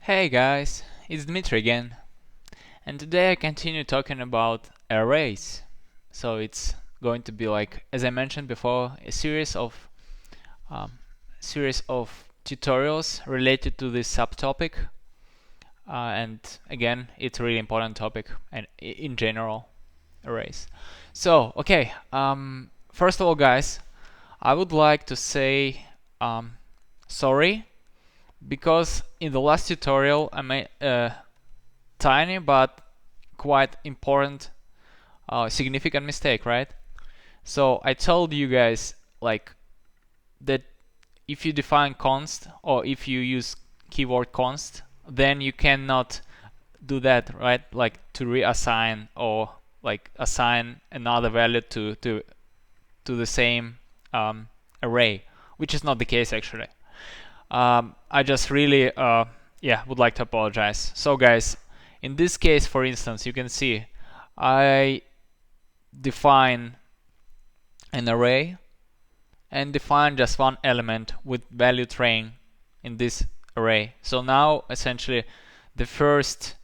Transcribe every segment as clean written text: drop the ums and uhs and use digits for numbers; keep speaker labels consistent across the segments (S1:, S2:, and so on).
S1: Hey guys, it's Dmitry again, and today I continue talking about arrays. So it's going to be like, as I mentioned before, a um, series of tutorials related to this subtopic. And again, it's a really important topic, and in general, arrays. So okay, first of all, guys, I would like to say sorry because in the last tutorial I made tiny but quite important significant mistake, right? So I told you guys like that if you define const or if you use keyword const, then you cannot do that, right? Like to reassign or like assign another value to the same array, which is not the case actually. I just really would like to apologize. So guys, in this case, for instance, you can see I define an array and define just one element with value train in this array. So now essentially the first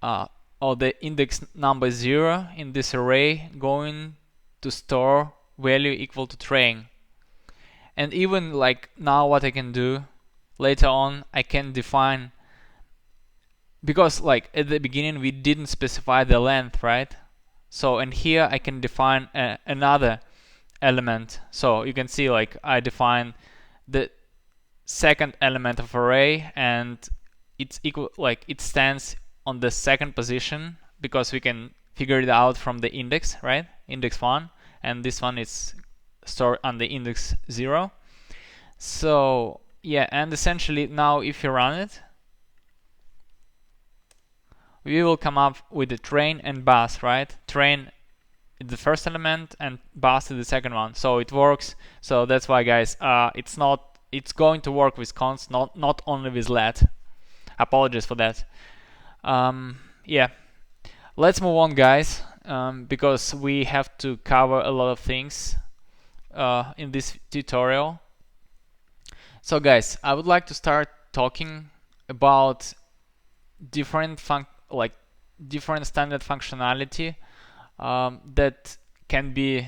S1: or the index number 0 in this array going to store value equal to train. And even like now what I can do later on, I can define, because like at the beginning we didn't specify the length, right? So and here I can define another element. So you can see like I define the second element of array and it's equal, like it stands on the second position because we can figure it out from the index, right? Index 1, and this one is stored on the index 0. So yeah, and essentially now if you run it, we will come up with the train and bus, right? Train is the first element and bus is the second one. So it works. So that's why, guys, it's going to work with const, not only with let. Apologies for that. Yeah, let's move on, guys, because we have to cover a lot of things in this tutorial. So guys, I would like to start talking about different different standard functionality that can be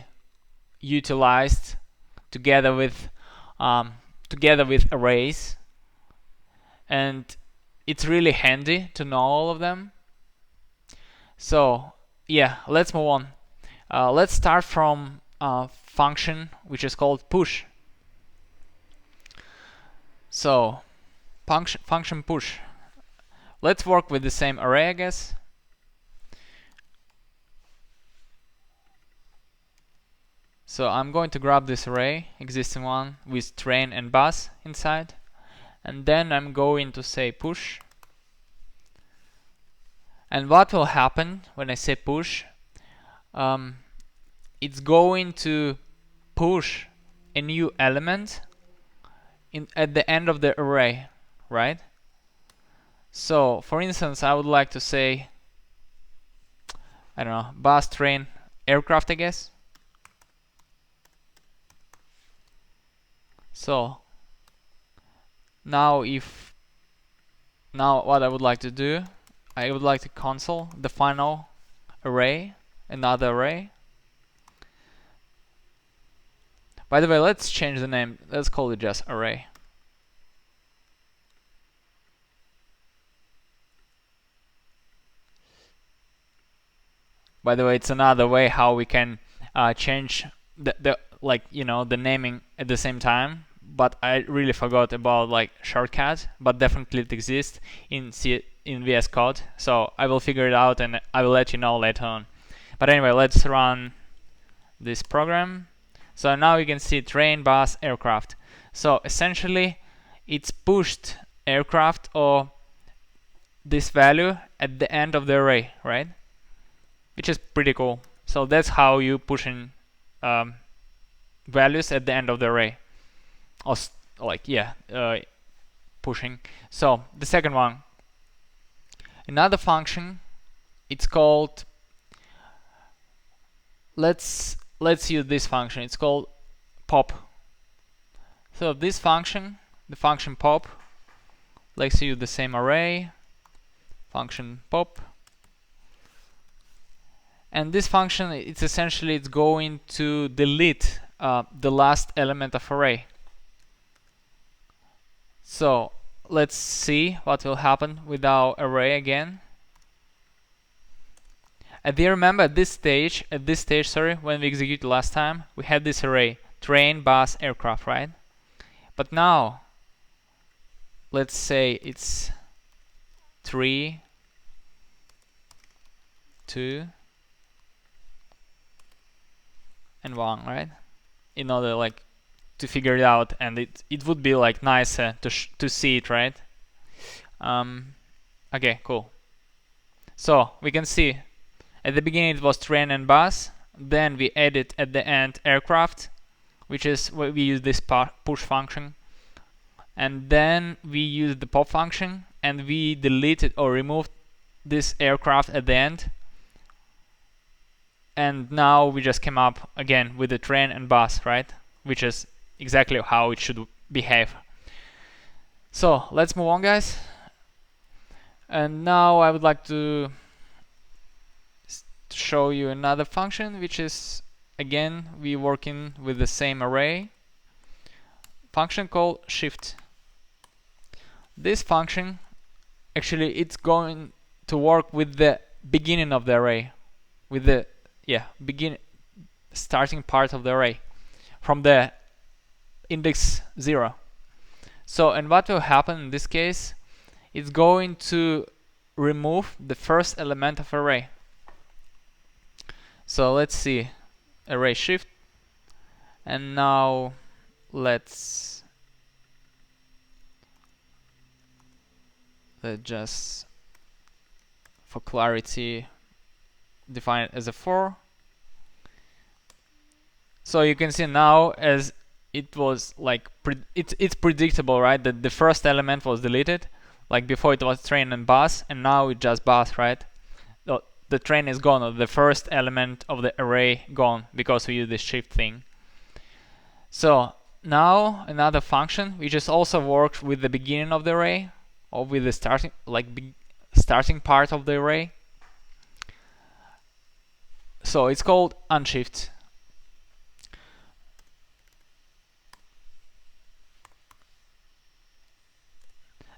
S1: utilized together with arrays, and it's really handy to know all of them. So yeah, let's move on. Let's start from a function which is called push. So function push. Let's work with the same array, I guess. So I'm going to grab this array, existing one, with train and bus inside, and then I'm going to say push. And what will happen when I say push? It's going to push a new element at the end of the array, right? So for instance, I would like to say, I don't know, bus, train, aircraft, I guess. So now what I would like to do, I would like to console the final array, another array. By the way, let's change the name. Let's call it just array. By the way, it's another way how we can change the naming at the same time. But I really forgot about like shortcut, but definitely it exists in VS Code. So I will figure it out and I will let you know later on. But anyway, let's run this program. So now you can see train, bus, aircraft. So essentially, it's pushed aircraft or this value at the end of the array, right? Which is pretty cool. So that's how you push in values at the end of the array. Or pushing. So the second one, another function. It's called. Let's use this function. It's called pop. So this function, the function pop, Let's use the same array, function pop. And this function, it's essentially it's going to delete the last element of array. So let's see what will happen with our array again. And do you remember at this stage, sorry, when we executed last time, we had this array, train, bus, aircraft, right? But now, let's say it's 3, 2, and 1, right? In order like to figure it out, and it would be like nicer to see it, right? Okay, cool. So we can see at the beginning it was train and bus, then we added at the end aircraft, which is where we use this push function, and then we use the pop function, and we deleted or removed this aircraft at the end. And now we just came up again with the train and bus, right? Which is exactly how it should behave. So let's move on, guys. And now I would like to show you another function, which is again we working with the same array. Function called shift. This function actually it's going to work with the beginning of the array, with the starting part of the array from the index 0. So, and what will happen in this case, it's going to remove the first element of array. So let's see, array shift, and now let's just for clarity define it as a 4. So you can see now as it was like it's predictable, right? That the first element was deleted. Like before it was train and bus, and now it's just bus, right? The train is gone, or the first element of the array gone, because we use this shift thing. So now another function which just also works with the beginning of the array, or with the starting part of the array. So it's called unshift.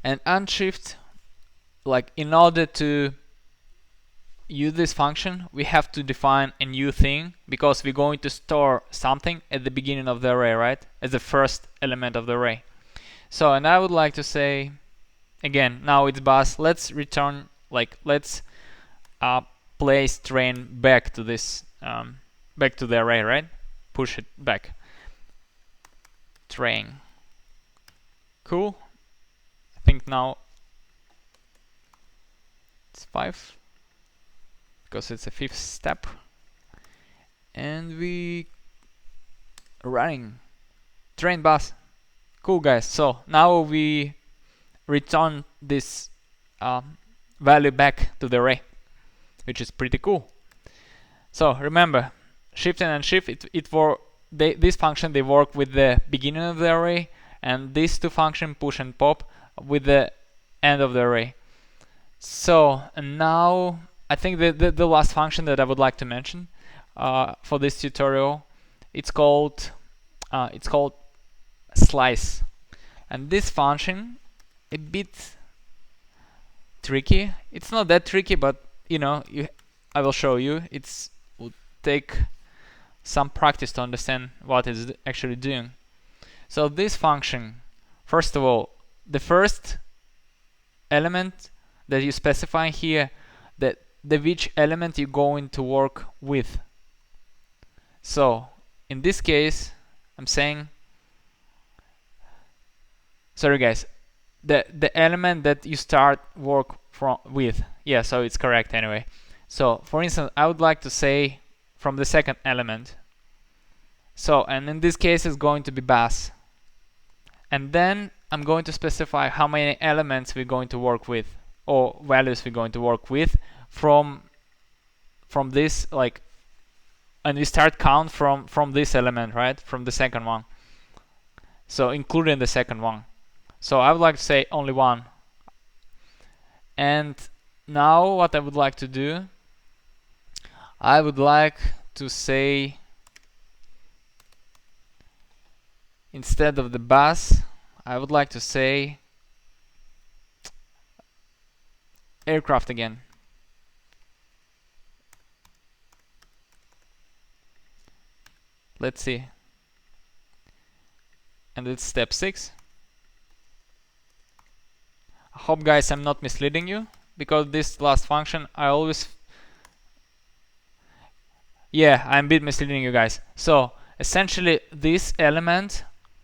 S1: And unshift, like in order to use this function, we have to define a new thing, because we're going to store something at the beginning of the array, right? As the first element of the array. So, and I would like to say, again, now it's bus. Let's return, like, let's place train back to this, back to the array, right? Push it back. Train. Cool. I think now it's 5. Because it's a 5th step, and we running train bus. Cool, guys. So now we return this value back to the array, which is pretty cool. So remember, shift and unshift, this function they work with the beginning of the array, and these two functions push and pop with the end of the array. So, and now I think the last function that I would like to mention for this tutorial, it's called slice, and this function a bit tricky. It's not that tricky, but you know, I will show you. It will take some practice to understand what it's actually doing. So this function, first of all, the first element that you specify here, that which element you're going to work with. So in this case, I'm saying, sorry guys, the element that you start work with. Yeah, so it's correct anyway. So for instance, I would like to say from the second element. So, and in this case it's going to be bus. And then I'm going to specify how many elements we're going to work with, or values we're going to work with from this, like, and we start count from this element, right? From the second one. So including the second one. So I would like to say only one. And now what I would like to do, I would like to say, instead of the bus, I would like to say aircraft again. Let's see. And it's step 6. I hope, guys, I'm not misleading you, because this last function I always, yeah, I'm a bit misleading you guys. So essentially this element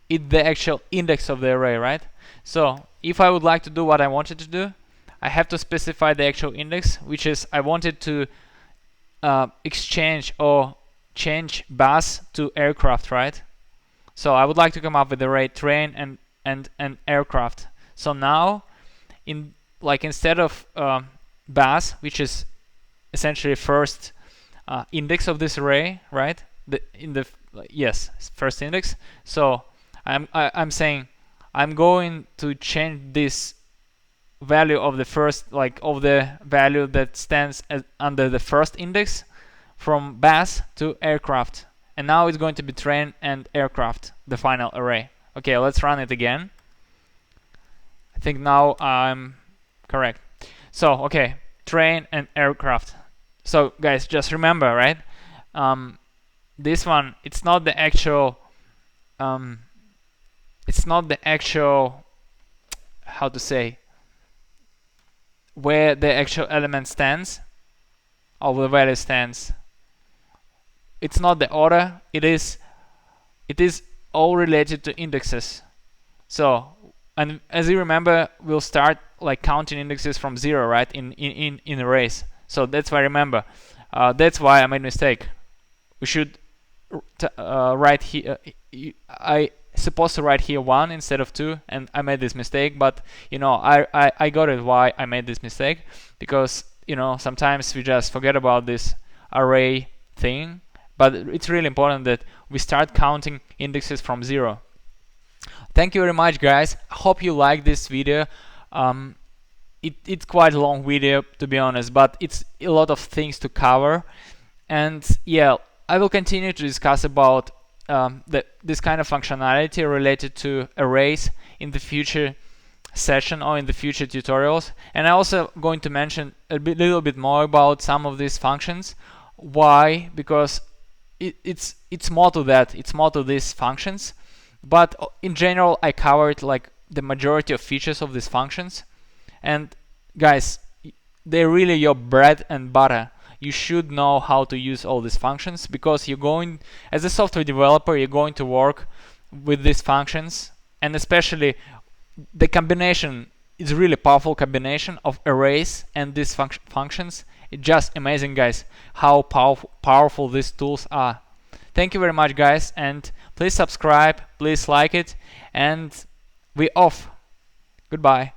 S1: is the actual index of the array, right? So if I would like to do what I wanted to do, I have to specify the actual index, which is I wanted to exchange or change bus to aircraft, right? So I would like to come up with the array train and aircraft. So now, instead of bus, which is essentially first index of this array, right? Yes, first index. So I'm saying I'm going to change this value of the first, of the value that stands under the first index from bus to aircraft. And now it's going to be train and aircraft, the final array. Okay, let's run it again. I think now I'm correct. So, okay, train and aircraft. So, guys, just remember, right? This one, it's not the actual, how to say, where the actual element stands, or the value stands. It's not the order. It is all related to indexes. So, and as you remember, we'll start counting indexes from 0, right? In arrays. So that's why, remember, that's why I made a mistake. We should write here. I supposed to write here 1 instead of 2, and I made this mistake. But I got it why I made this mistake, because sometimes we just forget about this array thing. But it's really important that we start counting indexes from 0. Thank you very much, guys. I hope you like this video. It's quite a long video, to be honest, but it's a lot of things to cover. And yeah, I will continue to discuss about this kind of functionality related to arrays in the future session or in the future tutorials. And I'm also going to mention a little bit more about some of these functions. Why? Because it's more to that. It's more to these functions. But in general, I covered the majority of features of these functions. And guys, they're really your bread and butter. You should know how to use all these functions, because as a software developer, you're going to work with these functions. And especially the combination is really powerful combination of arrays and these functions. It's just amazing, guys, how powerful these tools are. Thank you very much, guys, and please subscribe, please like it, and we're off. Goodbye.